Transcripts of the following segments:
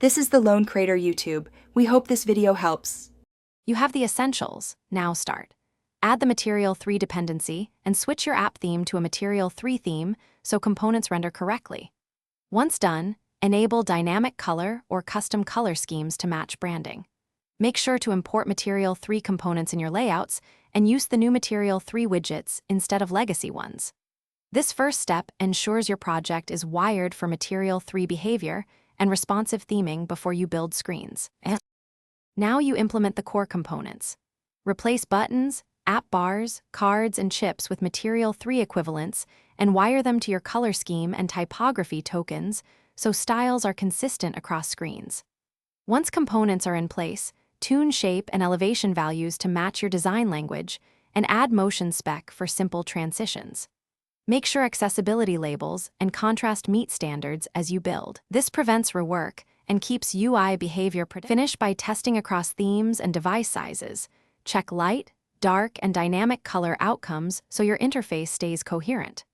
This is the Lone Creator YouTube. We hope this video helps. You have the essentials. Now start. Add the Material 3 dependency and switch your app theme to a Material 3 theme so components render correctly. Once done, enable dynamic color or custom color schemes to match branding. Make sure to import Material 3 components in your layouts and use the new Material 3 widgets instead of legacy ones. This first step ensures your project is wired for Material 3 behavior and responsive theming before you build screens. Now you implement the core components. Replace buttons, app bars, cards, and chips with Material 3 equivalents and wire them to your color scheme and typography tokens so styles are consistent across screens. Once components are in place, tune shape and elevation values to match your design language and add motion spec for simple transitions. Make sure accessibility labels and contrast meet standards as you build. This prevents rework and keeps UI behavior predictable. Finish by testing across themes and device sizes. Check light, dark, and dynamic color outcomes so your interface stays coherent.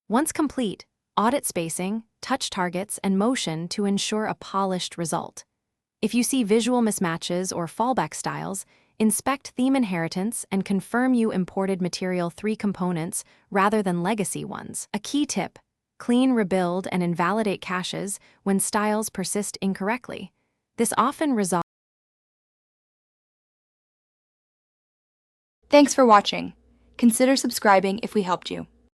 Once complete, audit spacing, touch targets, and motion to ensure a polished result. If you see visual mismatches or fallback styles, inspect theme inheritance and confirm you imported Material 3 components rather than legacy ones. A key tip: clean, rebuild, and invalidate caches when styles persist incorrectly. This often resolves. Thanks for watching. Consider subscribing if we helped you.